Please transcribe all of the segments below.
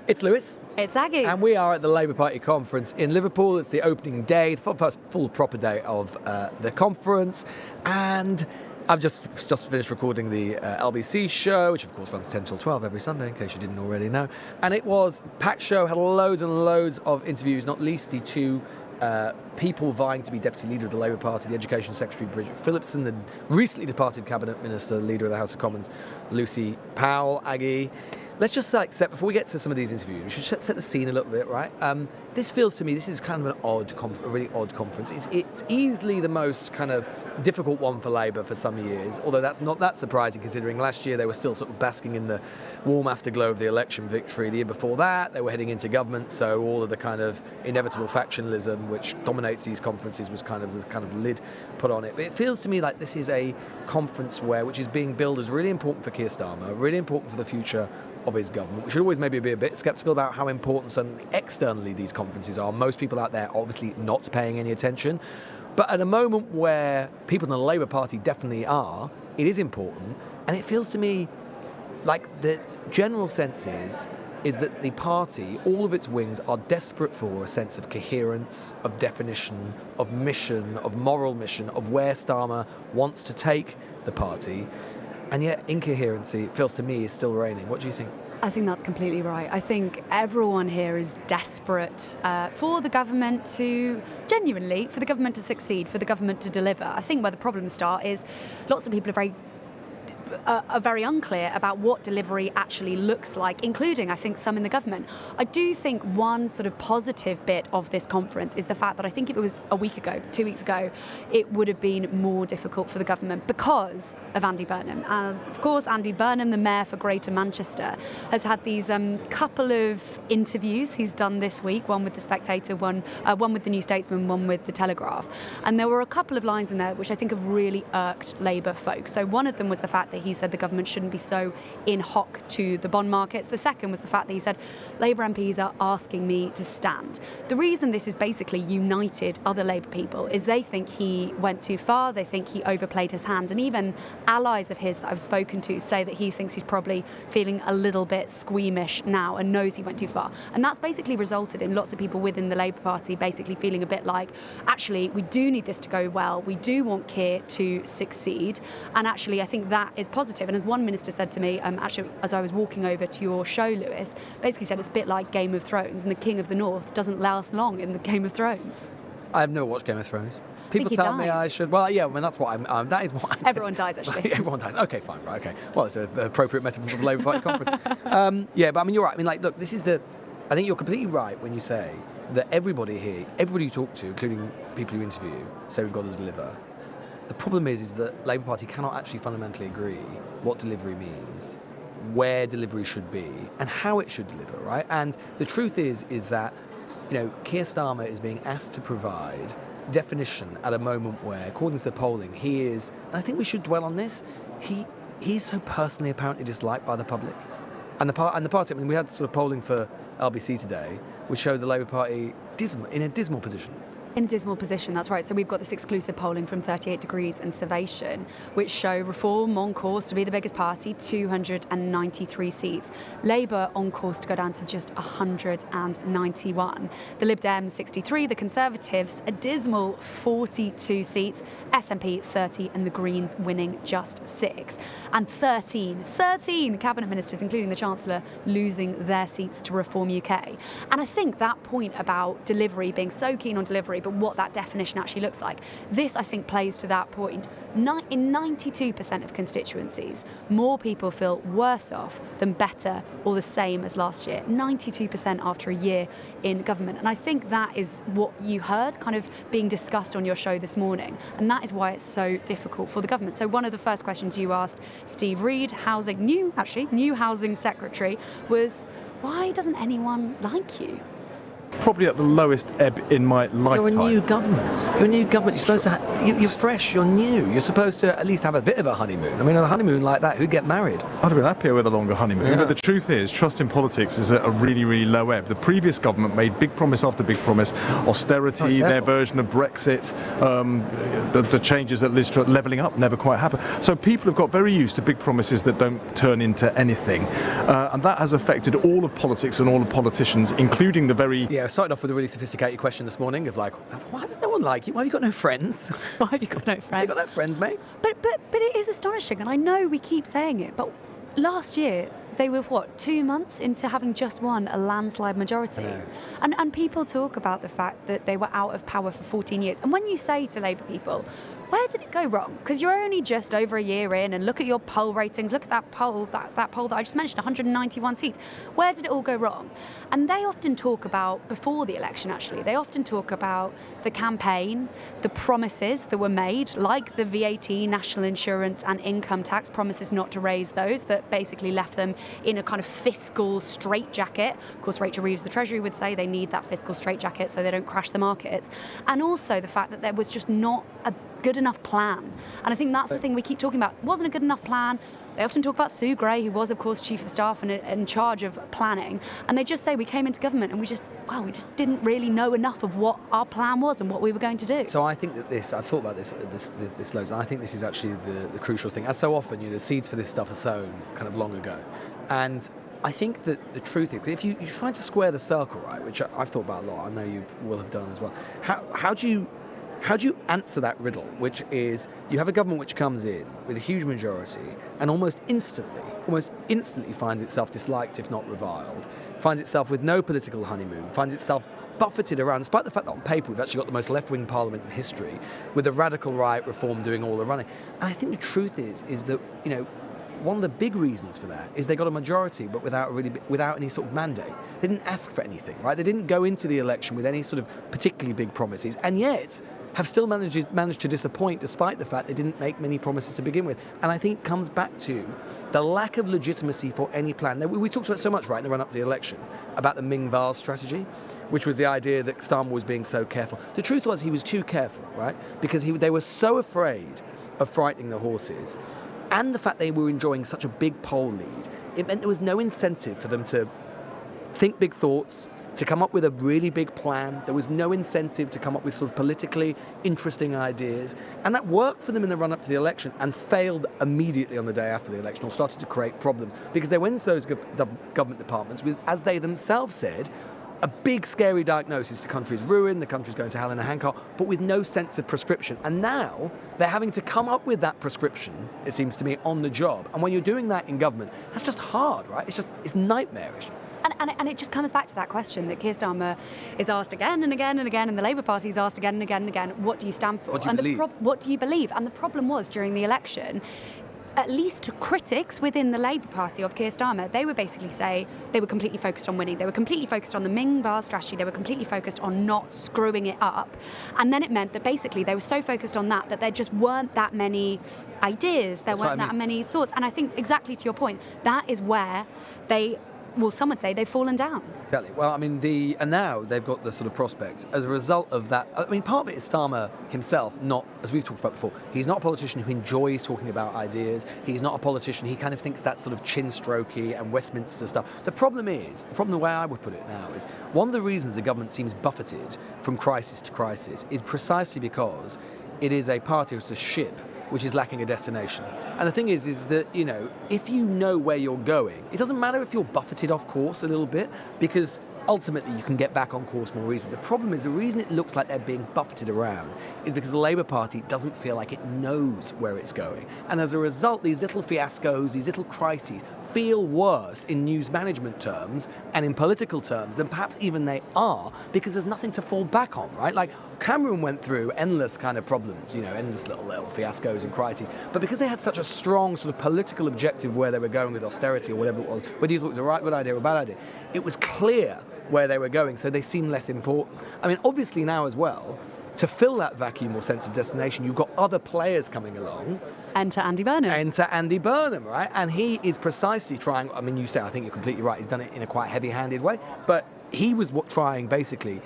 It's Lewis. It's Aggie. And we are at the Labour Party conference in Liverpool. It's the opening day, the first full proper day of the conference. And I've just finished recording the LBC show, which of course runs 10 till 12 every Sunday, in case you didn't already know. And it was a packed show, had loads and loads of interviews, not least the two people vying to be deputy leader of the Labour Party, the Education Secretary Bridget Phillipson, the recently departed Cabinet Minister, leader of the House of Commons, Powell, Aggie. Let's just before we get to some of these interviews, we should set the scene a little bit, right? This feels to me, this is kind of a really odd conference. It's easily the most kind of difficult one for Labour for some years, although that's not that surprising considering last year they were still sort of basking in the warm afterglow of the election victory. The year before that, they were heading into government, so all of the kind of inevitable factionalism which dominates these conferences was kind of the kind of lid put on it. But it feels to me like this is a conference which is being billed as really important for Keir Starmer, really important for the future of his government. We should always maybe be a bit sceptical about how important suddenly externally these conferences are. Most people out there obviously not paying any attention. But at a moment where people in the Labour Party definitely are, it is important. And it feels to me like the general sense is that the party, all of its wings, are desperate for a sense of coherence, of definition, of mission, of moral mission, of where Starmer wants to take the party. And yet incoherency, it feels to me, is still reigning. What do you think? I think that's completely right. I think everyone here is desperate for the government to succeed, for the government to deliver. I think where the problems start is lots of people are very unclear about what delivery actually looks like, including, I think, some in the government. I do think one sort of positive bit of this conference is the fact that I think if it was a week ago, 2 weeks ago, it would have been more difficult for the government because of Andy Burnham. Of course, Andy Burnham, the Mayor for Greater Manchester, has had these couple of interviews he's done this week, one with The Spectator, one with The New Statesman, one with The Telegraph. And there were a couple of lines in there which I think have really irked Labour folk. So one of them was the fact that he said the government shouldn't be so in hock to the bond markets. The second was the fact that he said Labour MPs are asking me to stand. The reason this is basically united other Labour people is they think he went too far, they think he overplayed his hand, and even allies of his that I've spoken to say that he thinks he's probably feeling a little bit squeamish now and knows he went too far. And that's basically resulted in lots of people within the Labour Party basically feeling a bit like, actually, we do need this to go well, we do want Keir to succeed, and actually I think that is positive. And as one minister said to me, actually, as I was walking over to your show, Lewis, basically said it's a bit like Game of Thrones, and the King of the North doesn't last long in the Game of Thrones. I've never watched Game of Thrones. People tell me I should. Well, yeah, I mean, that's what I'm. That is what I'm. Everyone dies, actually. Everyone dies. Okay, fine, right, okay. Well, it's an appropriate metaphor for the Labour Party conference. Yeah, but I mean, you're right. I mean, like, look, I think you're completely right when you say that everybody here, everybody you talk to, including people you interview, say we've got to deliver. The problem is that Labour Party cannot actually fundamentally agree what delivery means, where delivery should be, and how it should deliver, right? And the truth is that, Keir Starmer is being asked to provide definition at a moment where, according to the polling, he is, and I think we should dwell on this, he's so personally apparently disliked by the public. And the party, I mean, we had sort of polling for LBC today, which showed the Labour Party in a dismal position. In a dismal position, that's right. So we've got this exclusive polling from 38 Degrees and Survation, which show Reform on course to be the biggest party, 293 seats. Labour on course to go down to just 191. The Lib Dems, 63. The Conservatives, a dismal 42 seats. SNP, 30. And the Greens winning just 6. And 13 cabinet ministers, including the Chancellor, losing their seats to Reform UK. And I think that point about delivery, being so keen on delivery, but what that definition actually looks like. This, I think, plays to that point. In 92% of constituencies, more people feel worse off than better or the same as last year. 92% after a year in government. And I think that is what you heard kind of being discussed on your show this morning. And that is why it's so difficult for the government. So one of the first questions you asked Steve Reed, new Housing Secretary, was, why doesn't anyone like you? probably at the lowest ebb in my lifetime. You're a new government. You're supposed to you're fresh, you're new. You're supposed to at least have a bit of a honeymoon. I mean, a honeymoon like that, who'd get married? I'd have been happier with a longer honeymoon. Yeah. But the truth is, trust in politics is at a really, really low ebb. The previous government made big promise after big promise. Austerity, their version of Brexit, the changes that Liz tried, levelling up, never quite happened. So people have got very used to big promises that don't turn into anything. And that has affected all of politics and all of politicians, including the very... Yeah, I started off with a really sophisticated question this morning of like, why does no one like you? Why have you got no friends? Why have you got no friends? You got no friends, mate? But it is astonishing, and I know we keep saying it, but last year they were, 2 months into having just won a landslide majority. And people talk about the fact that they were out of power for 14 years. And when you say to Labour people, where did it go wrong? Because you're only just over a year in, and look at your poll ratings, look at that poll that I just mentioned, 191 seats. Where did it all go wrong? And they often talk about, before the election actually, they often talk about the campaign, the promises that were made, like the VAT, national insurance and income tax, promises not to raise those, that basically left them in a kind of fiscal straitjacket. Of course, Rachel Reeves, the Treasury, would say they need that fiscal straitjacket so they don't crash the markets. And also the fact that there was just not a good enough plan. And I think that's the thing we keep talking about. It wasn't a good enough plan. They often talk about Sue Gray, who was, of course, Chief of Staff and in charge of planning. And they just say we came into government and we just didn't really know enough of what our plan was and what we were going to do. So I think that I've thought about this loads, and I think this is actually the crucial thing. As so often, the seeds for this stuff are sown kind of long ago. And I think that the truth is, if you're trying to square the circle, right, which I've thought about a lot, I know you will have done as well, how do you answer that riddle, which is you have a government which comes in with a huge majority and almost instantly finds itself disliked, if not reviled, finds itself with no political honeymoon, finds itself buffeted around, despite the fact that on paper we've actually got the most left-wing parliament in history, with the radical right reform doing all the running. And I think the truth is that, one of the big reasons for that is they got a majority, but without any sort of mandate. They didn't ask for anything, right? They didn't go into the election with any sort of particularly big promises, and yet have still managed to disappoint, despite the fact they didn't make many promises to begin with. And I think it comes back to the lack of legitimacy for any plan. Now, we talked about so much, right, in the run-up to the election, about the Ming-Vase strategy, which was the idea that Starmer was being so careful. The truth was he was too careful, right? Because they were so afraid of frightening the horses, and the fact they were enjoying such a big poll lead, it meant there was no incentive for them to think big thoughts, to come up with a really big plan. There was no incentive to come up with sort of politically interesting ideas. And that worked for them in the run-up to the election and failed immediately on the day after the election, or started to create problems. Because they went to those government departments with, as they themselves said, a big scary diagnosis: the country's ruined, the country's going to hell in a handcart, but with no sense of prescription. And now they're having to come up with that prescription, it seems to me, on the job. And when you're doing that in government, that's just hard, right? It's nightmarish. And it just comes back to that question that Keir Starmer is asked again and again and again, and the Labour Party is asked again and again and again, what do you stand for? What do you believe? What do you believe? And the problem was, during the election, at least to critics within the Labour Party of Keir Starmer, they would basically say they were completely focused on winning. They were completely focused on the Ming-Vase strategy. They were completely focused on not screwing it up. And then it meant that basically they were so focused on that there just weren't that many ideas. There weren't that many thoughts. And I think, exactly to your point, that is where some would say they've fallen down. Exactly. Well, I mean, and now they've got the sort of prospect as a result of that. I mean, part of it is Starmer himself, not, as we've talked about before, he's not a politician who enjoys talking about ideas. He's not a politician, he kind of thinks that sort of chin-strokey and Westminster stuff. The problem, the way I would put it now, is one of the reasons the government seems buffeted from crisis to crisis is precisely because it is a party, it's a ship, which is lacking a destination. And the thing is that, if you know where you're going, it doesn't matter if you're buffeted off course a little bit, because ultimately you can get back on course more easily. The problem is, the reason it looks like they're being buffeted around is because the Labour Party doesn't feel like it knows where it's going. And as a result, these little fiascos, these little crises, feel worse in news management terms and in political terms than perhaps even they are, because there's nothing to fall back on, right? Like, Cameron went through endless kind of problems, endless little fiascos and crises, but because they had such a strong sort of political objective where they were going with austerity or whatever it was, whether you thought it was a good idea or a bad idea, it was clear where they were going, so they seem less important. I mean, obviously now as well, to fill that vacuum or sense of destination, you've got other players coming along. Enter Andy Burnham. Right? And he is precisely trying, I mean, you say, I think you're completely right, he's done it in a quite heavy-handed way, but he was trying basically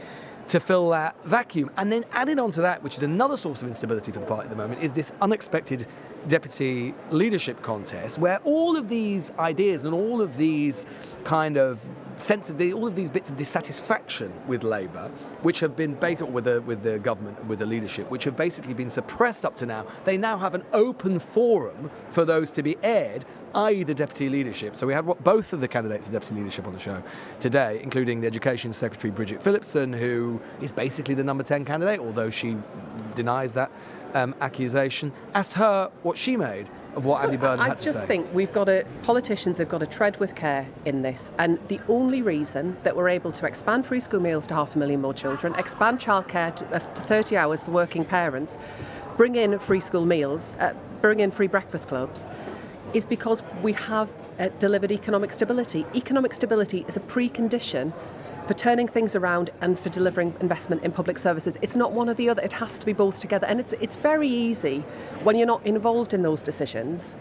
to fill that vacuum. And then added on to that, which is another source of instability for the party at the moment, is this unexpected deputy leadership contest, where all of these ideas and all of these kind of all of these bits of dissatisfaction with Labour, which have been with the government and with the leadership, which have basically been suppressed up to now, they now have an open forum for those to be aired, i.e. the deputy leadership. So we had both of the candidates for deputy leadership on the show today, including the Education Secretary Bridget Phillipson, who is basically the number 10 candidate, although she denies that accusation. Asked her what she made of what Andy Burnham had to say. I just think politicians have got to tread with care in this. And the only reason that we're able to expand free school meals to 500,000 more children, expand childcare to 30 hours for working parents, bring in free school meals, bring in free breakfast clubs, is because we have delivered economic stability. Economic stability is a precondition for turning things around and for delivering investment in public services. It's not one or the other, it has to be both together. And it's very easy when you're not involved in those decisions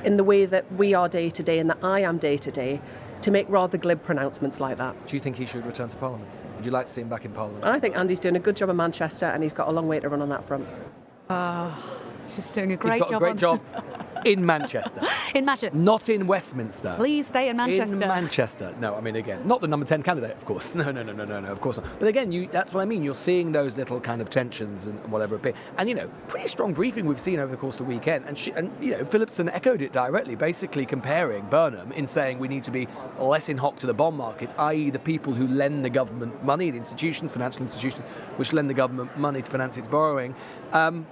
in the way that we are day to day and that I am day to day to make rather glib pronouncements like that. Do you think he should return to Parliament? Would you like to see him back in Parliament? I think Andy's doing a good job in Manchester and he's got a long way to run on that front. He's doing a great job. He's got a great job in Manchester. In Manchester. Not in Westminster. Please stay in Manchester. In Manchester. No, I mean, again, not the number 10 candidate, of course. No, of course not. But again, that's what I mean. You're seeing those little kind of tensions and whatever it be. And, pretty strong briefing we've seen over the course of the weekend. And Phillipson echoed it directly, basically comparing Burnham in saying we need to be less in hock to the bond markets, i.e. the people who lend the government money, the institutions, financial institutions, which lend the government money to finance its borrowing,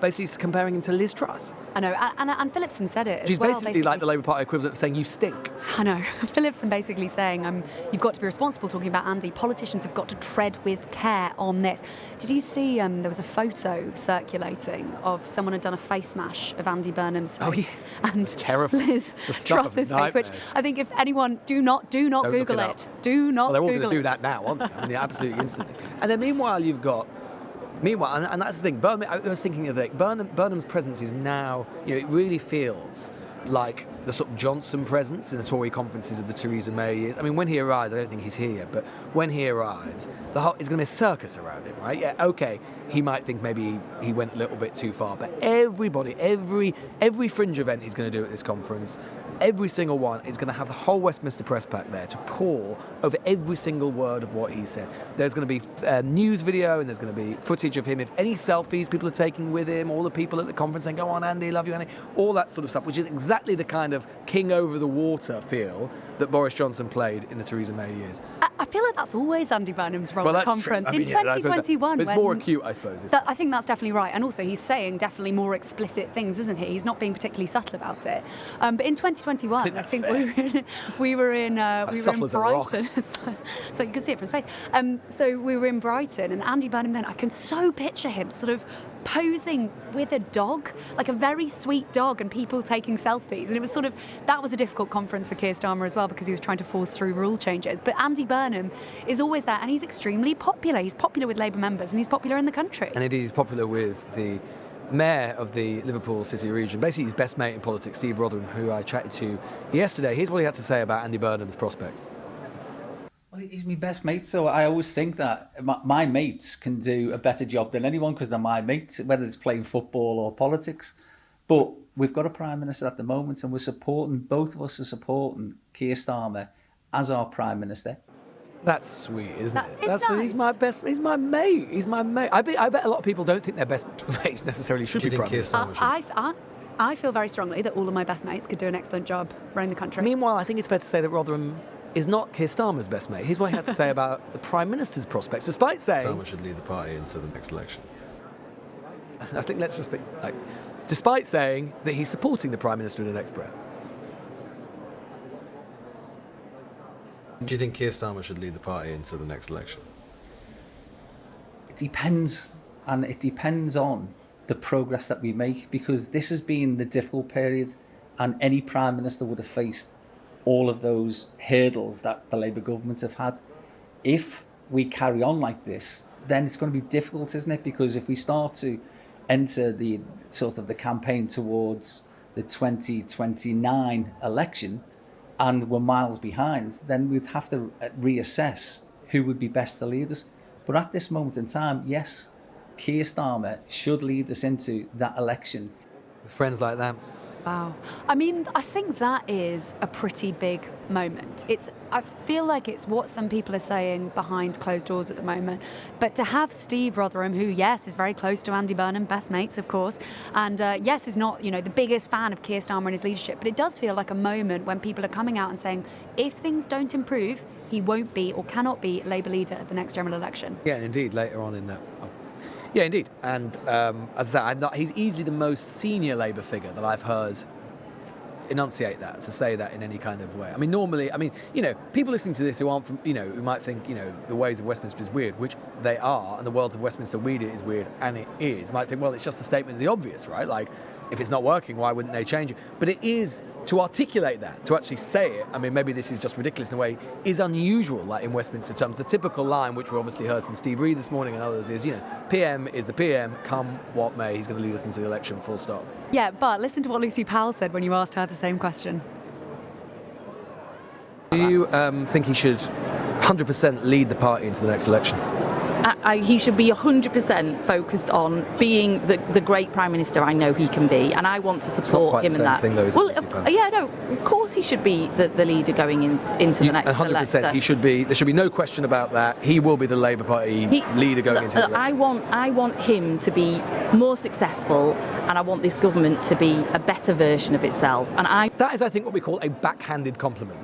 basically comparing him to Liz Truss. I know, and Phillipson said it She's as well. basically like the Labour Party equivalent of saying you stink. I know. Phillipson basically saying you've got to be responsible, talking about Andy. Politicians have got to tread with care on this. Did you see there was a photo circulating of someone had done a face smash of Andy Burnham's face yes. and Terrifying. Liz Truss's face, which I think if anyone, do not Google it. Do not Well, they're all Google going to do it. that now, aren't they? I mean, absolutely instantly. And then meanwhile, and that's the thing, Burnham, I was thinking of it, Burnham's presence is now, it really feels like the sort of Johnson presence in the Tory conferences of the Theresa May years. I mean, when he arrives, I don't think he's here yet, but when he arrives, it's going to be a circus around him, right? Yeah, okay, he might think maybe he went a little bit too far, but everybody, every fringe event he's going to do at this conference, every single one is going to have the whole Westminster press pack there to pour over every single word of what he said. There's going to be a news video and there's going to be footage of him, if any selfies people are taking with him, all the people at the conference saying, go on Andy, love you Andy, all that sort of stuff, which is exactly the kind of king over the water feel that Boris Johnson played in the Theresa May years. I feel like that's always Andy Burnham's role Well, at the that's true. conference. I mean, in yeah, 2021. It's more acute, I suppose. I think that's definitely right. And also he's saying definitely more explicit things, isn't he? He's not being particularly subtle about it. But in 2021, I think we were in Brighton. So you can see it from space. So we were in Brighton and Andy Burnham then, I can so picture him sort of posing with a dog, like a very sweet dog, and people taking selfies. And it was that was a difficult conference for Keir Starmer as well, because he was trying to force through rule changes. But Andy Burnham is always there, and he's extremely popular. He's popular with Labour members, and he's popular in the country. And indeed, he's popular with the mayor of the Liverpool city region, basically his best mate in politics, Steve Rotherham, who I chatted to yesterday. Here's what he had to say about Andy Burnham's prospects. Well, he's my best mate, so I always think that my mates can do a better job than anyone because they're my mates, whether it's playing football or politics. But we've got a Prime Minister at the moment and both of us are supporting Keir Starmer as our Prime Minister. That's sweet, isn't it? It's nice. He's my mate. I bet a lot of people don't think their best mates necessarily should be Prime Minister. I feel very strongly that all of my best mates could do an excellent job running the country. Meanwhile, I think it's fair to say that Rotherham is not Keir Starmer's best mate. Here's what he had to say about the Prime Minister's prospects, despite saying... Starmer should lead the party into the next election. I think let's just be... despite saying that he's supporting the Prime Minister in the next breath. Do you think Keir Starmer should lead the party into the next election? It depends, and it depends on the progress that we make, because this has been the difficult period, and any Prime Minister would have faced all of those hurdles that the Labour government have had. If we carry on like this, then it's going to be difficult, isn't it? Because if we start to enter the sort of the campaign towards the 2029 election and we're miles behind, then we'd have to reassess who would be best to lead us. But at this moment in time, yes, Keir Starmer should lead us into that election. With friends like that. Wow. I mean, I think that is a pretty big moment. I feel like it's what some people are saying behind closed doors at the moment. But to have Steve Rotherham, who, yes, is very close to Andy Burnham, best mates, of course, and yes, is not, the biggest fan of Keir Starmer and his leadership, but it does feel like a moment when people are coming out and saying, if things don't improve, he won't be or cannot be Labour leader at the next general election. Yeah, indeed, later on in that. Yeah, indeed. And as I said, he's easily the most senior Labour figure that I've heard enunciate that, to say that in any kind of way. I mean, normally, people listening to this who aren't from, who might think, the ways of Westminster is weird, which they are, and the world of Westminster media is weird, and it is, might think, well, it's just a statement of the obvious, right? Like, if it's not working, why wouldn't they change it? But it is, to articulate that, to actually say it, I mean, maybe this is just ridiculous in a way, is unusual, like in Westminster terms. The typical line, which we obviously heard from Steve Reid this morning and others, is, PM is the PM, come what may, he's going to lead us into the election, full stop. Yeah, but listen to what Lucy Powell said when you asked her the same question. Do you think he should 100% lead the party into the next election? He should be 100% focused on being the great Prime Minister I know he can be, and I want to support him in that. Thing, though, of course he should be the leader going into the next 100%, election. He should be. There should be no question about that. He will be the Labour Party leader going into the election. I want him to be more successful, and I want this government to be a better version of itself. That is, I think, what we call a backhanded compliment.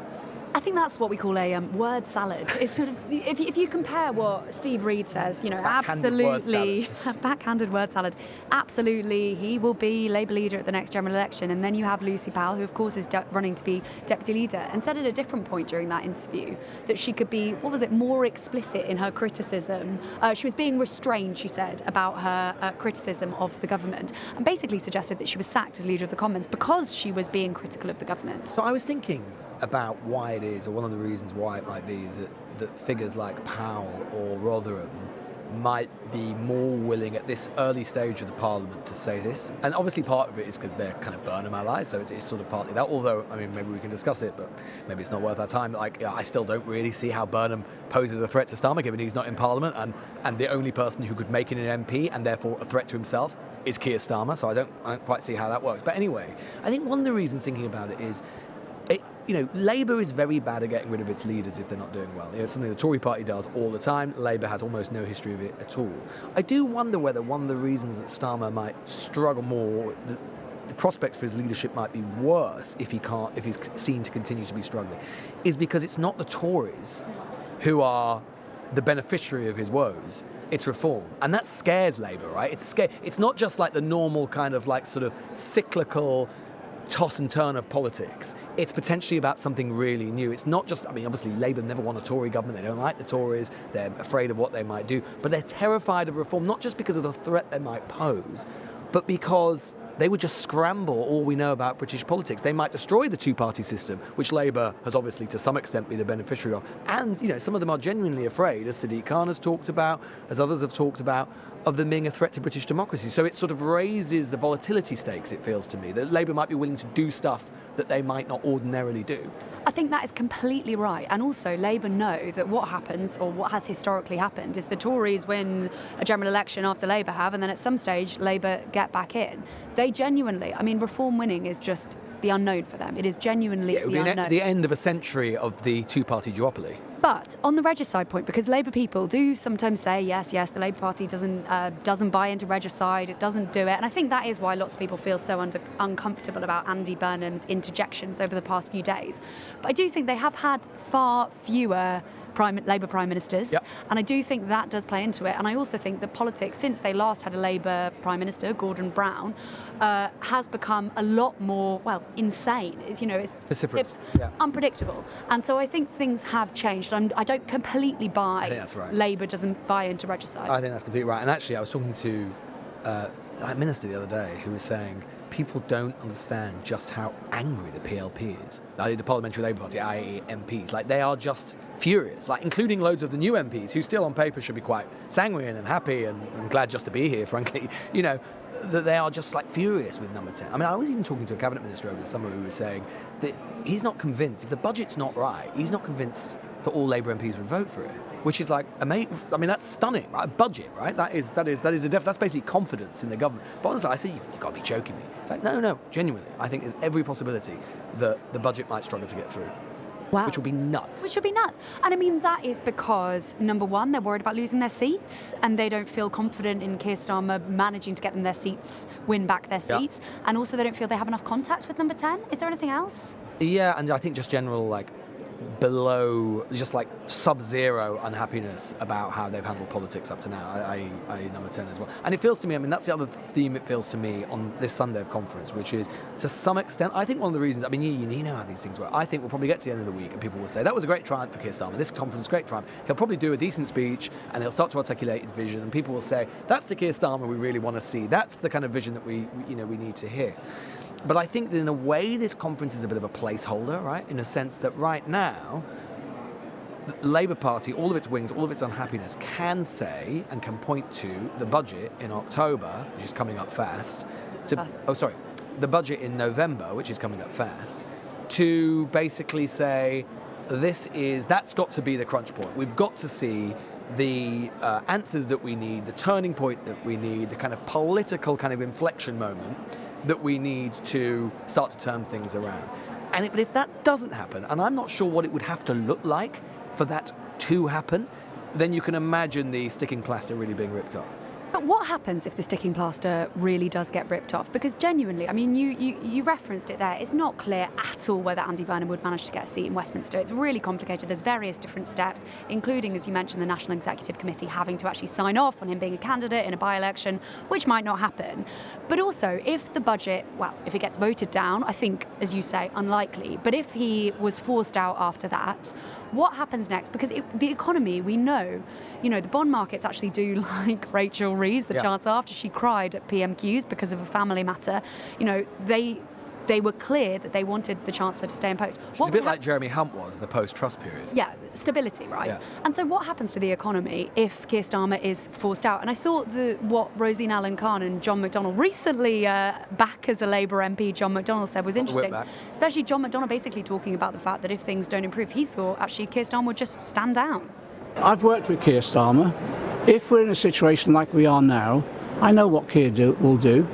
I think that's what we call a word salad. It's sort of, if you compare what Steve Reid says, absolutely, backhanded word salad, absolutely, he will be Labour leader at the next general election. And then you have Lucy Powell, who of course is running to be deputy leader, and said at a different point during that interview that she could be, more explicit in her criticism. She was being restrained, she said, about her criticism of the government, and basically suggested that she was sacked as leader of the Commons because she was being critical of the government. So I was thinking about why it is, or one of the reasons why it might be, that figures like Powell or Rotherham might be more willing at this early stage of the Parliament to say this. And obviously part of it is because they're kind of Burnham allies, so it's sort of partly that, although, maybe we can discuss it, but maybe it's not worth our time. I still don't really see how Burnham poses a threat to Starmer, given he's not in Parliament, and the only person who could make it an MP, and therefore a threat to himself, is Keir Starmer, so I don't quite see how that works. But anyway, I think one of the reasons thinking about it is, Labour is very bad at getting rid of its leaders if they're not doing well. It's something the Tory party does all the time. Labour has almost no history of it at all. I do wonder whether one of the reasons that Starmer might struggle more, the prospects for his leadership might be worse if he's seen to continue to be struggling, is because it's not the Tories who are the beneficiary of his woes. It's reform. And that scares Labour, right? It's not just like the normal kind of sort of cyclical toss and turn of politics. It's potentially about something really new. It's not just, obviously Labour never want a Tory government. They don't like the Tories. They're afraid of what they might do. But they're terrified of reform, not just because of the threat they might pose, but because they would just scramble all we know about British politics. They might destroy the two-party system, which Labour has obviously to some extent been the beneficiary of. And, some of them are genuinely afraid, as Sadiq Khan has talked about, as others have talked about, of them being a threat to British democracy. So it sort of raises the volatility stakes, it feels to me, that Labour might be willing to do stuff that they might not ordinarily do. I think that is completely right. And also, Labour know that what happens, or what has historically happened, is the Tories win a general election after Labour have, and then at some stage, Labour get back in. They genuinely, reform winning is just the unknown for them. It is genuinely the unknown. The end of a century of the two-party duopoly. But on the regicide point, because Labour people do sometimes say, yes, the Labour Party doesn't buy into regicide, it doesn't do it. And I think that is why lots of people feel so uncomfortable about Andy Burnham's interjections over the past few days. But I do think they have had far fewer Labour Prime Ministers, yep. And I do think that does play into it. And I also think that politics, since they last had a Labour Prime Minister, Gordon Brown, has become a lot more, insane. It's vociferous, unpredictable. And so I think things have changed. I don't completely buy I think that's right. Labour doesn't buy into regicide. I think that's completely right. And actually, I was talking to a minister the other day who was saying people don't understand just how angry the PLP is. The Parliamentary Labour Party, i.e. MPs. They are just furious, including loads of the new MPs who still on paper should be quite sanguine and happy and glad just to be here, frankly, that they are just furious with number 10. I was even talking to a cabinet minister over the summer who was saying that he's not convinced, if the budget's not right, he's not convinced that all Labour MPs would vote for it, which is like amazing. I mean, that's stunning, right? A budget, right? That's basically confidence in the government. But honestly, I say you've got to be joking me. It's like, no, genuinely, I think there's every possibility that the budget might struggle to get through. Wow. Which would be nuts. And I mean, that is because, number one, they're worried about losing their seats and they don't feel confident in Keir Starmer managing to get them their seats, win back their seats. Yeah. And also they don't feel they have enough contact with number 10. Is there anything else? Yeah, and I think just general, below, just sub-zero unhappiness about how they've handled politics up to now. I number 10 as well. And it feels to me, that's the other theme it feels to me on this Sunday of conference, which is, to some extent, I think one of the reasons, you know how these things work. I think we'll probably get to the end of the week and people will say, that was a great triumph for Keir Starmer, this conference, great triumph. He'll probably do a decent speech and he'll start to articulate his vision and people will say, that's the Keir Starmer we really want to see. That's the kind of vision that we need to hear. But I think that in a way this conference is a bit of a placeholder, right? In a sense that right now, the Labour Party, all of its wings, all of its unhappiness, can say and can point to the budget in October, which is coming up fast, the budget in November, which is coming up fast, to basically say that's got to be the crunch point. We've got to see the answers that we need, the turning point that we need, the kind of political kind of inflection moment that we need to start to turn things around. But if that doesn't happen, and I'm not sure what it would have to look like for that to happen, then you can imagine the sticking plaster really being ripped off. But what happens if the sticking plaster really does get ripped off? Because genuinely, you referenced it there, it's not clear at all whether Andy Burnham would manage to get a seat in Westminster. It's really complicated. There's various different steps, including, as you mentioned, the National Executive Committee having to actually sign off on him being a candidate in a by-election, which might not happen. But also, if the budget, if it gets voted down, I think, as you say, unlikely, but if he was forced out after that, what happens next? Because the economy, we know, the bond markets actually do like Rachel Reeves, the Chancellor, after she cried at PMQs because of a family matter. They were clear that they wanted the Chancellor to stay in post. She's a bit like Jeremy Hunt was in the post-Truss period. Yeah, stability, right? Yeah. And so what happens to the economy if Keir Starmer is forced out? And I thought what Roisin Allen-Khan and John McDonnell recently, back as a Labour MP, John McDonnell said was interesting. Especially John McDonnell basically talking about the fact that if things don't improve, he thought actually Keir Starmer would just stand down. I've worked with Keir Starmer. If we're in a situation like we are now, I know what Keir will do.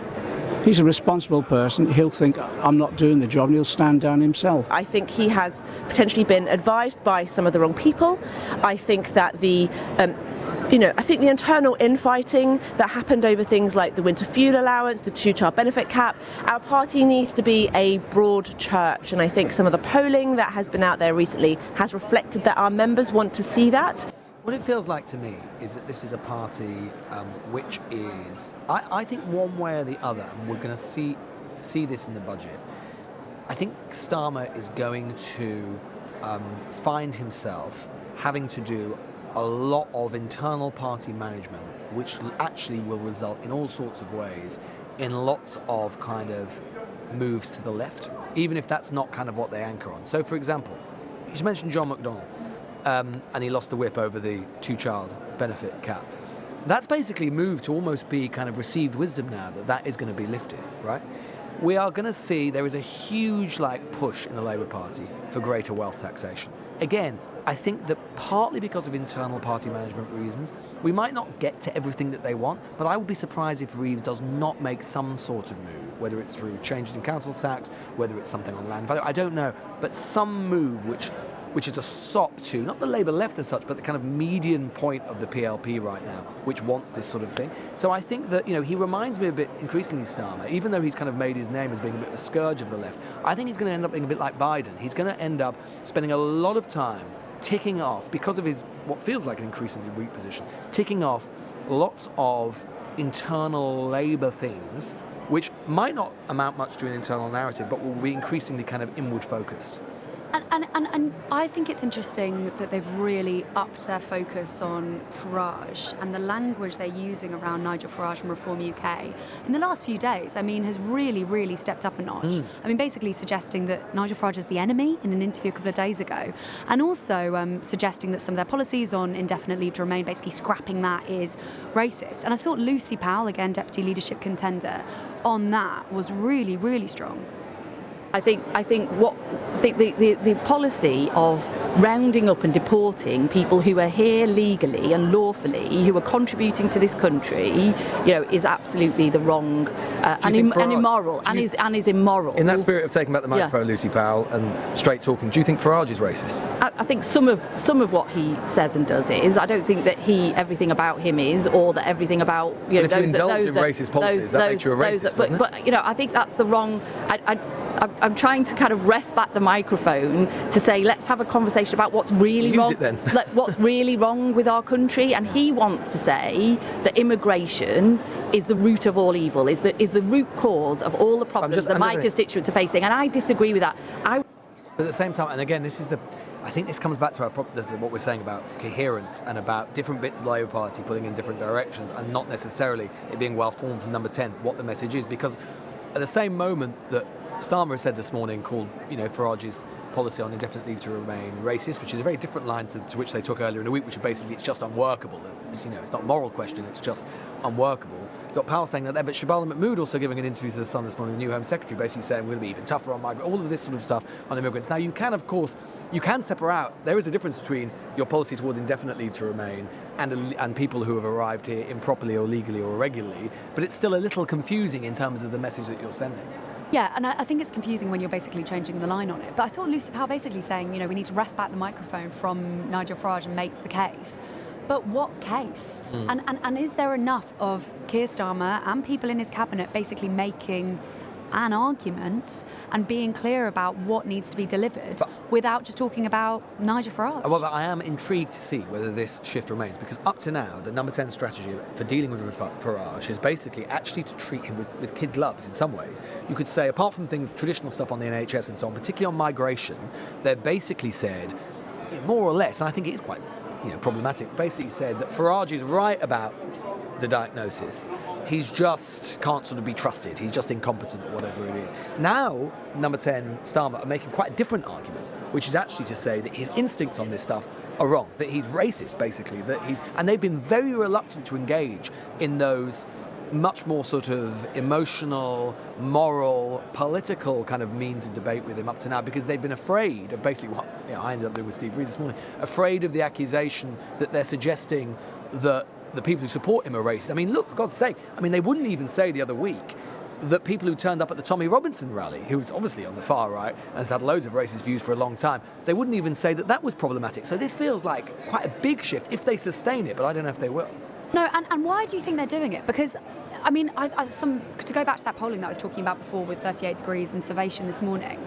He's a responsible person. He'll think, I'm not doing the job, and he'll stand down himself. I think he has potentially been advised by some of the wrong people. I think that the internal infighting that happened over things like the winter fuel allowance, the two-child benefit cap, our party needs to be a broad church. And I think some of the polling that has been out there recently has reflected that our members want to see that. What it feels like to me is that this is a party which is, I think one way or the other, and we're going to see this in the budget, I think Starmer is going to find himself having to do a lot of internal party management, which actually will result in all sorts of ways in lots of kind of moves to the left, even if that's not kind of what they anchor on. So, for example, you mentioned John McDonnell. And he lost the whip over the two-child benefit cap. That's basically moved to almost be kind of received wisdom now that is going to be lifted, right? We are going to see there is a huge push in the Labour Party for greater wealth taxation. Again, I think that partly because of internal party management reasons, we might not get to everything that they want, but I would be surprised if Reeves does not make some sort of move, whether it's through changes in council tax, whether it's something on land value, I don't know, but some move which is a sop to, not the Labour left as such, but the kind of median point of the PLP right now, which wants this sort of thing. So I think that, he reminds me a bit, increasingly, Starmer, even though he's kind of made his name as being a bit of a scourge of the left, I think he's going to end up being a bit like Biden. He's going to end up spending a lot of time ticking off, because of his, what feels like an increasingly weak position, ticking off lots of internal Labour things, which might not amount much to an internal narrative, but will be increasingly kind of inward focused. And I think it's interesting that they've really upped their focus on Farage and the language they're using around Nigel Farage and Reform UK in the last few days, has really, really stepped up a notch. Basically suggesting that Nigel Farage is the enemy in an interview a couple of days ago, and also suggesting that some of their policies on indefinite leave to remain, basically scrapping that, is racist. And I thought Lucy Powell, again, deputy leadership contender, on that was really, really strong. I think the policy of rounding up and deporting people who are here legally and lawfully, who are contributing to this country, is absolutely the wrong and immoral, and is immoral. In that spirit of taking back the microphone, Lucy Powell, and straight talking, do you think Farage is racist? I think some of what he says and does is. I don't think that everything about him is, or that everything about But if you indulge in racist policies, that makes you a racist, doesn't it? But I think that's the wrong. I'm trying to kind of wrest back the microphone to say, let's have a conversation about what's really wrong. Use it then. What's really wrong with our country, and he wants to say that immigration is the root of all evil, is the root cause of all the problems that my constituents are facing, and I disagree with that. But at the same time, and again, I think this comes back to what we're saying about coherence and about different bits of the Labour Party pulling in different directions, and not necessarily it being well formed from Number 10 what the message is, because at the same moment that Starmer said this morning, called Farage's policy on indefinite leave to remain racist, which is a very different line to which they took earlier in the week, which is basically it's just unworkable. It's not a moral question, it's just unworkable. You've got Powell saying that there, but Shabala Mahmood also giving an interview to The Sun this morning, the new Home Secretary, basically saying we're going to be even tougher on migrants, all of this sort of stuff on immigrants. Now, you can separate out, there is a difference between your policy toward indefinite leave to remain and people who have arrived here improperly or legally or irregularly, but it's still a little confusing in terms of the message that you're sending. Yeah, and I think it's confusing when you're basically changing the line on it. But I thought Lucy Powell basically saying, we need to wrest back the microphone from Nigel Farage and make the case. But what case? And is there enough of Keir Starmer and people in his cabinet basically making an argument and being clear about what needs to be delivered without just talking about Nigel Farage? Well, I am intrigued to see whether this shift remains, because up to now, the Number 10 strategy for dealing with Farage is basically actually to treat him with kid gloves in some ways. You could say, apart from traditional stuff on the NHS and so on, particularly on migration, they've basically said, more or less, and I think it is quite problematic, basically said that Farage is right about the diagnosis. He's just can't sort of be trusted. He's just incompetent or whatever it is. Now, Number 10, Starmer, are making quite a different argument, which is actually to say that his instincts on this stuff are wrong, that he's racist, basically, and they've been very reluctant to engage in those much more sort of emotional, moral, political kind of means of debate with him up to now, because they've been afraid of basically what I ended up doing with Steve Reed this morning, afraid of the accusation that they're suggesting that the people who support him are racist. I mean, look, for God's sake, they wouldn't even say the other week that people who turned up at the Tommy Robinson rally, who was obviously on the far right and has had loads of racist views for a long time, they wouldn't even say that was problematic. So this feels like quite a big shift if they sustain it, but I don't know if they will. No, and why do you think they're doing it? Because to go back to that polling that I was talking about before with 38 Degrees and Salvation this morning,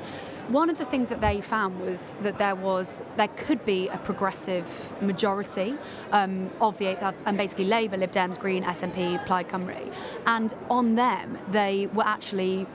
one of the things that they found was that there could be a progressive majority of the 8th, and basically Labour, Lib Dems, Green, SNP, Plaid Cymru, and on them they were actually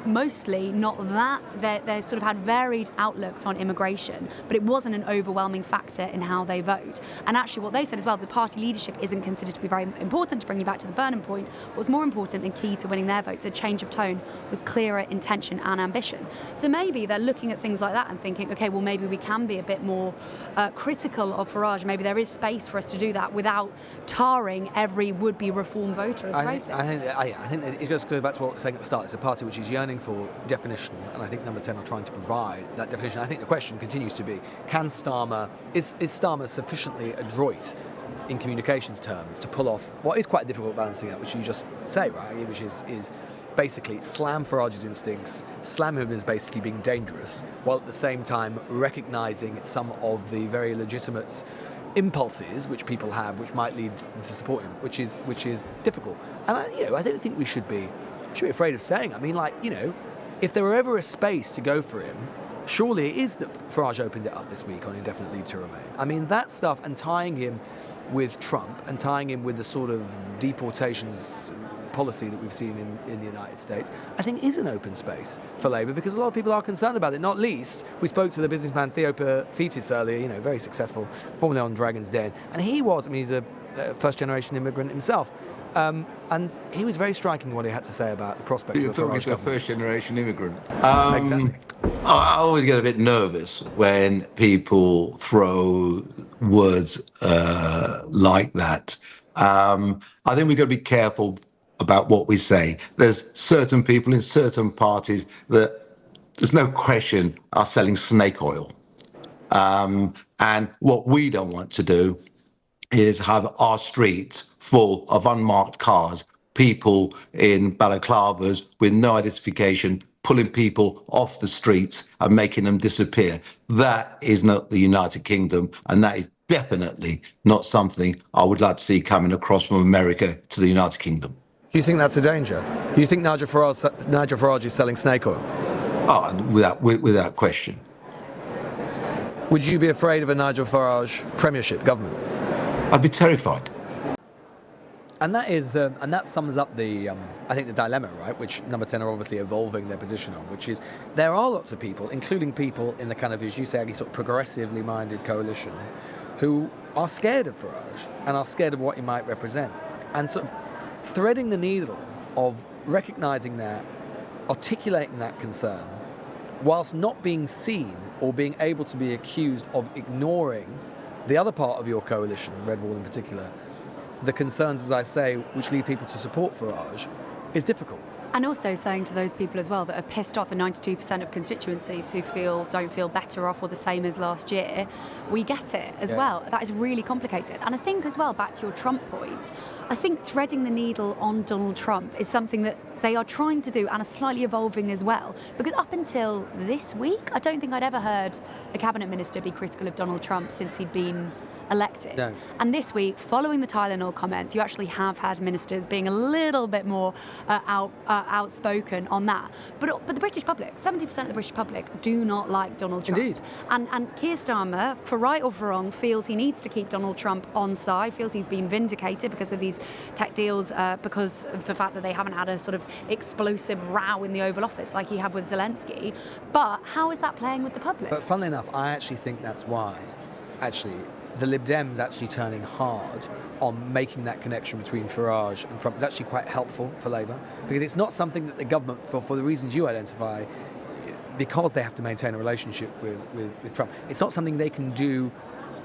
mostly not that. They sort of had varied outlooks on immigration, but it wasn't an overwhelming factor in how they vote. And actually what they said as well, the party leadership isn't considered to be very important, to bring you back to the Burnham point. What's more important and key to winning their votes is a change of tone with clearer intention and ambition. So maybe they're looking at things like that and thinking, okay, well maybe we can be a bit more critical of Farage. Maybe there is space for us to do that without tarring every would-be reform voter as racist. I think it goes back to what we were saying at the start. It's a party which is yearning for definition, and I think Number 10 are trying to provide that definition. I think the question continues to be, is Starmer sufficiently adroit in communications terms to pull off what is quite a difficult balancing act, which you just say, right, which is basically slam Farage's instincts, slam him as basically being dangerous, while at the same time recognising some of the very legitimate impulses which people have, which might lead them to support him, which is difficult. And I don't think we should be afraid of saying. If there were ever a space to go for him, surely it is that Farage opened it up this week on indefinite leave to remain. That stuff, and tying him with Trump and tying him with the sort of deportations policy that we've seen in the United States, I think is an open space for Labour, because a lot of people are concerned about it. Not least, we spoke to the businessman Theo Paphitis earlier, very successful, formerly on Dragon's Den, and he's a first-generation immigrant himself. And he was very striking what he had to say about the prospects of the Farage You're talking to a government. first-generation immigrant. Exactly. I always get a bit nervous when people throw words like that. I think we've got to be careful about what we say. There's certain people in certain parties that, there's no question, are selling snake oil. And what we don't want to do is have our streets full of unmarked cars, people in balaclavas with no identification, pulling people off the streets and making them disappear. That is not the United Kingdom, and that is definitely not something I would like to see coming across from America to the United Kingdom. Do you think that's a danger? Do you think Nigel Farage is selling snake oil? Oh, without question. Would you be afraid of a Nigel Farage premiership government? I'd be terrified. And that sums up I think the dilemma, right? Which Number 10 are obviously evolving their position on, which is there are lots of people, including people in the kind of, as you say, Aggie, sort of progressively minded coalition, who are scared of Farage and are scared of what he might represent, and sort of threading the needle of recognising that, articulating that concern, whilst not being seen or being able to be accused of ignoring the other part of your coalition, Red Wall in particular, the concerns, as I say, which lead people to support Farage, is difficult. And also saying to those people as well that are pissed off, the 92% of constituencies who don't feel better off or the same as last year, we get it as well. That is really complicated. And I think as well, back to your Trump point, I think threading the needle on Donald Trump is something that they are trying to do and are slightly evolving as well. Because up until this week, I don't think I'd ever heard a cabinet minister be critical of Donald Trump since he'd been elected. No. And this week, following the Tylenol comments, you actually have had ministers being a little bit more outspoken on that. But the British public, 70% of the British public do not like Donald Trump. Indeed. And Keir Starmer, for right or for wrong, feels he needs to keep Donald Trump on side, feels he's been vindicated because of these tech deals, because of the fact that they haven't had a sort of explosive row in the Oval Office like he had with Zelensky. But how is that playing with the public? But funnily enough, I actually think that's why, the Lib Dems actually turning hard on making that connection between Farage and Trump is actually quite helpful for Labour, because it's not something that the government, for the reasons you identify, because they have to maintain a relationship with Trump, it's not something they can do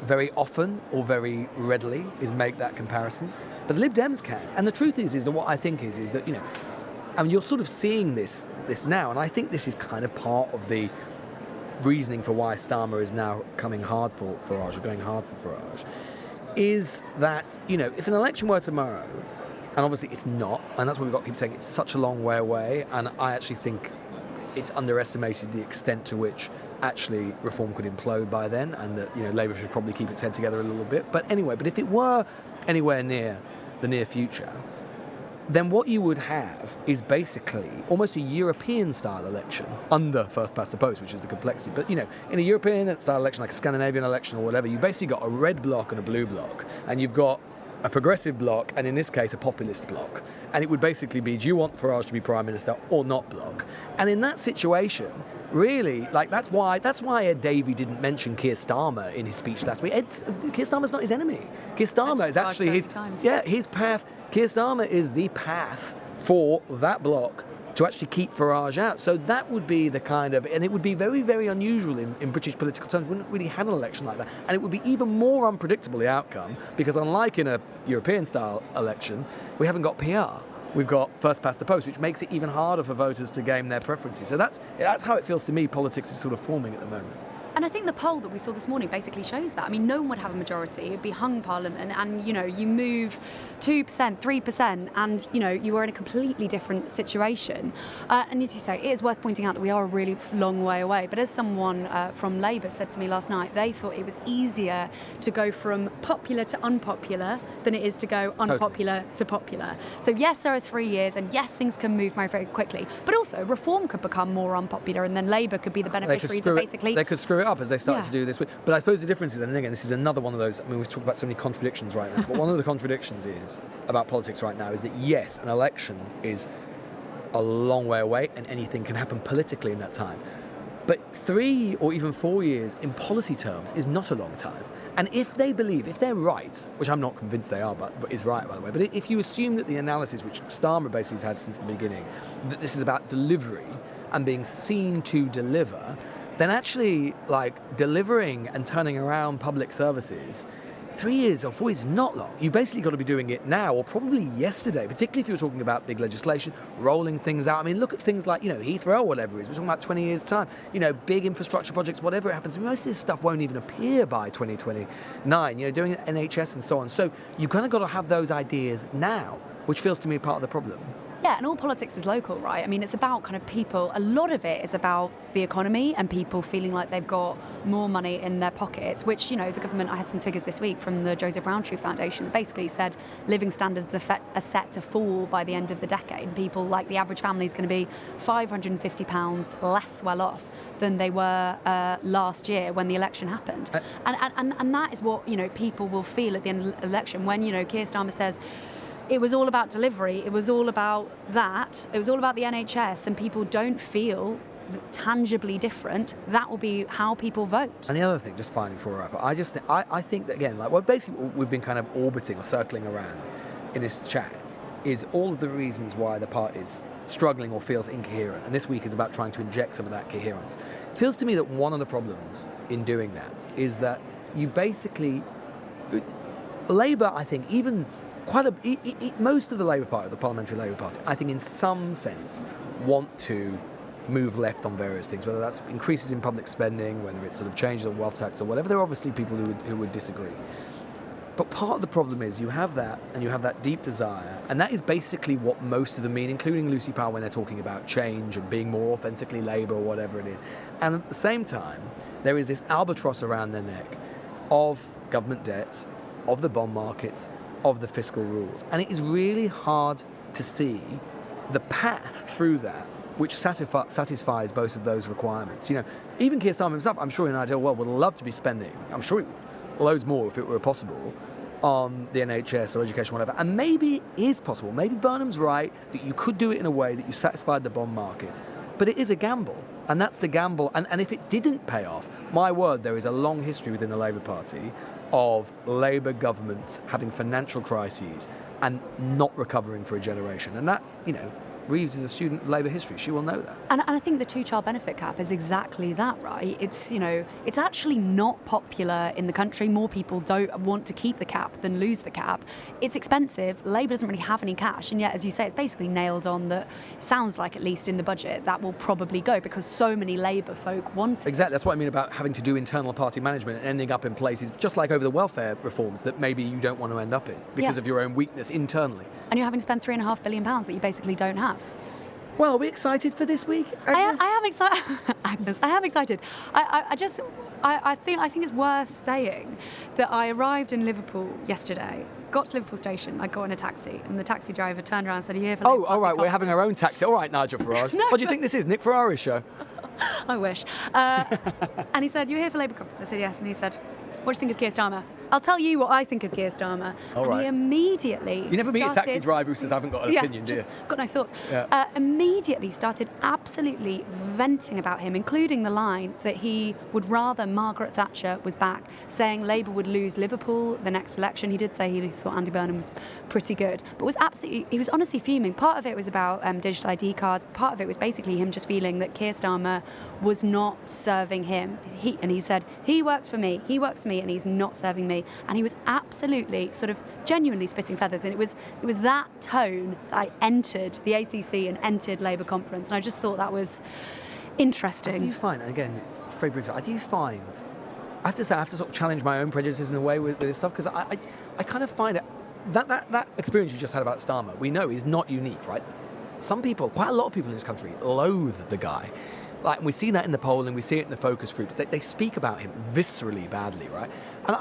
very often or very readily, is make that comparison. But the Lib Dems can. And the truth is that what I think is that, you're sort of seeing this now, and I think this is kind of part of the reasoning for why Starmer is now coming hard for Farage, or going hard for Farage, is that, if an election were tomorrow, and obviously it's not, and that's what we've got to keep saying, it's such a long way away, and I actually think it's underestimated the extent to which actually reform could implode by then, and that, Labour should probably keep its head together a little bit. But anyway, if it were anywhere near the near future, then what you would have is basically almost a European-style election under first past the post, which is the complexity. But, in a European-style election, like a Scandinavian election or whatever, you basically got a red bloc and a blue bloc, and you've got a progressive bloc, and in this case, a populist bloc. And it would basically be, do you want Farage to be Prime Minister or not bloc? And in that situation, really, that's why Ed Davey didn't mention Keir Starmer in his speech last week. Keir Starmer's not his enemy. Keir Starmer is actually his path. Keir Starmer is the path for that bloc to actually keep Farage out. So that would be the kind of, and it would be very, very unusual in British political terms. We wouldn't really have an election like that. And it would be even more unpredictable, the outcome, because unlike in a European-style election, we haven't got PR. We've got first past the post, which makes it even harder for voters to game their preferences. So that's how it feels to me politics is sort of forming at the moment. And I think the poll that we saw this morning basically shows that. I mean, no one would have a majority. It would be hung parliament, and you move 2%, 3%, and you are in a completely different situation. And as you say, it is worth pointing out that we are a really long way away. But as someone from Labour said to me last night, they thought it was easier to go from popular to unpopular than it is to go unpopular to popular. So yes, there are 3 years, and yes, things can move very, very quickly. But also, reform could become more unpopular, and then Labour could be the beneficiaries of basically. They could screw it up as they started to do this week. But I suppose the difference is, and again, this is another one of those, we've talked about so many contradictions right now, but one of the contradictions is about politics right now is that, yes, an election is a long way away and anything can happen politically in that time. But 3 or even 4 years in policy terms is not a long time. And if they're right, which I'm not convinced they are, but is right, by the way, but if you assume that the analysis, which Starmer basically has had since the beginning, that this is about delivery and being seen to deliver, then actually, delivering and turning around public services 3 years or 4 years is not long. You've basically got to be doing it now or probably yesterday, particularly if you're talking about big legislation, rolling things out. I mean, look at things like, Heathrow or whatever it is. We're talking about 20 years' time. Big infrastructure projects, whatever it happens. Most of this stuff won't even appear by 2029, doing the NHS and so on. So you've kind of got to have those ideas now, which feels to me part of the problem. Yeah, and all politics is local, right? I mean, it's about kind of people. A lot of it is about the economy and people feeling like they've got more money in their pockets, which, the government, I had some figures this week from the Joseph Rowntree Foundation that basically said living standards are set to fall by the end of the decade. People, like the average family, is going to be £550 less well off than they were last year when the election happened. And that is what, people will feel at the end of the election when, Keir Starmer says, it was all about delivery, it was all about that, it was all about the NHS, and people don't feel tangibly different. That will be how people vote. And the other thing, just finally before we wrap up, I think that, again, basically what we've been kind of orbiting or circling around in this chat is all of the reasons why the party's struggling or feels incoherent. And this week is about trying to inject some of that coherence. It feels to me that one of the problems in doing that is that you basically... Labour, I think, even... most of the Labour Party, the Parliamentary Labour Party, I think in some sense want to move left on various things, whether that's increases in public spending, whether it's sort of changes on wealth tax or whatever. There are obviously people who would disagree. But part of the problem is you have that, and you have that deep desire, and that is basically what most of them mean, including Lucy Powell when they're talking about change and being more authentically Labour or whatever it is. And at the same time, there is this albatross around their neck of government debt, of the bond markets, of the fiscal rules. And it is really hard to see the path through that which satisfies both of those requirements. Even Keir Starmer himself, I'm sure in an ideal world, would love to be spending, I'm sure he would, loads more if it were possible, on the NHS or education, whatever. And maybe it is possible. Maybe Burnham's right that you could do it in a way that you satisfied the bond markets. But it is a gamble. And that's the gamble. And if it didn't pay off, my word, there is a long history within the Labour Party of Labour governments having financial crises and not recovering for a generation. And that, Reeves is a student of Labour history. She will know that. And I think the two-child benefit cap is exactly that, right? It's, it's actually not popular in the country. More people don't want to keep the cap than lose the cap. It's expensive. Labour doesn't really have any cash. And yet, as you say, it's basically nailed on that, it sounds like at least in the budget, that will probably go because so many Labour folk want it. Exactly. That's what I mean about having to do internal party management and ending up in places, just like over the welfare reforms, that maybe you don't want to end up in because of your own weakness internally. And you're having to spend £3.5 billion that you basically don't have. Well, are we excited for this week, Agnes? I am excited. Agnes, I am excited. I think it's worth saying that I arrived in Liverpool yesterday, got to Liverpool station, I got in a taxi, and the taxi driver turned around and said, "Are you here for Labour Party all right, we're conference?" having our own taxi. All right, Nigel Farage. No, what do you think this is, Nick Farage's show? I wish. And he said, "You're here for Labour conference?" I said, "Yes." And he said, "What do you think of Keir Starmer?" I'll tell you what I think of Keir Starmer. All right. He immediately You never meet a taxi driver who says, "I haven't got an opinion," do you? Got no thoughts. Yeah. Immediately started absolutely venting about him, including the line that he would rather Margaret Thatcher was back, saying Labour would lose Liverpool the next election. He did say he thought Andy Burnham was pretty good, but he was honestly fuming. Part of it was about digital ID cards. Part of it was basically him just feeling that Keir Starmer was not serving him. He said, he works for me, and he's not serving me. And he was absolutely sort of genuinely spitting feathers. And it was that tone that I entered the ACC and entered Labour conference. And I just thought that was interesting. I do find, and again, very briefly, I have to say, I have to sort of challenge my own prejudices in a way with this stuff, because I kind of find it, that experience you just had about Starmer, we know is not unique, right? Some people, quite a lot of people in this country, loathe the guy. And we see that in the polling, we see it in the focus groups. They speak about him viscerally badly, right? And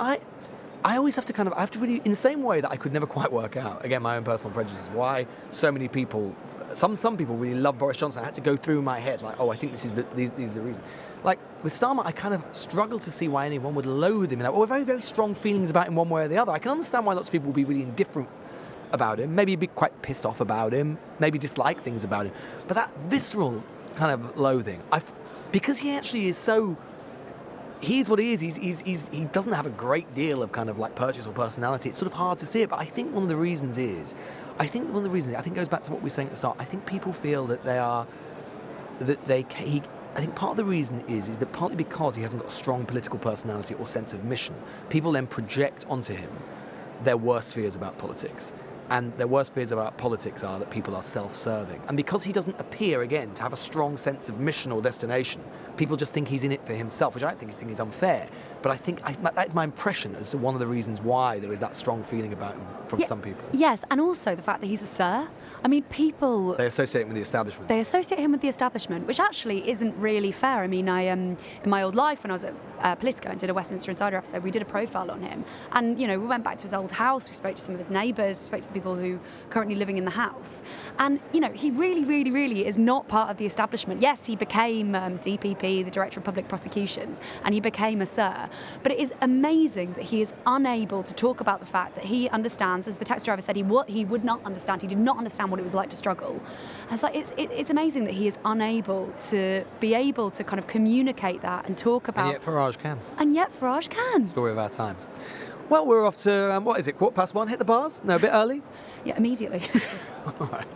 I always have to really, in the same way that I could never quite work out, again, my own personal prejudices, why so many people, some people really love Boris Johnson. I had to go through my head, I think these are the reasons. Like, with Starmer, I kind of struggle to see why anyone would loathe him, or very, very strong feelings about him one way or the other. I can understand why lots of people would be really indifferent about him, maybe be quite pissed off about him, maybe dislike things about him. But that visceral kind of loathing, because he actually is so... He's what he is. He doesn't have a great deal of kind of like purchase or personality. It's sort of hard to see it. But I think one of the reasons it goes back to what we were saying at the start. I think people feel that I think part of the reason is that partly because he hasn't got a strong political personality or sense of mission, people then project onto him their worst fears about politics. And their worst fears about politics are that people are self-serving. And because he doesn't appear, again, to have a strong sense of mission or destination, people just think he's in it for himself, which I think is unfair. But I think that's my impression as to one of the reasons why there is that strong feeling about him from some people. Yes, and also the fact that he's a sir. I mean, people... They associate him with the establishment. They associate him with the establishment, which actually isn't really fair. I mean, in my old life, when I was at Politico and did a Westminster Insider episode, we did a profile on him. And, we went back to his old house, we spoke to some of his neighbours, we spoke to the people who are currently living in the house. And, he really, really, really is not part of the establishment. Yes, he became DPP, the Director of Public Prosecutions, and he became a sir. But it is amazing that he is unable to talk about the fact that he understands, as the taxi driver said, he would not understand. He did not understand what it was like to struggle. And so it's amazing that he is unable to be able to kind of communicate that and talk about... And yet Farage can. And yet Farage can. Story of our times. Well, we're off to, what is it, 1:15? Hit the bars? No, a bit early? Yeah, immediately. All right.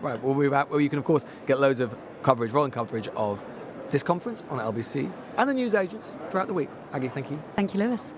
Right, we'll be back. Well, you can, of course, get loads of coverage, rolling coverage of this conference on LBC and the news agents throughout the week. Aggie, thank you. Thank you, Lewis.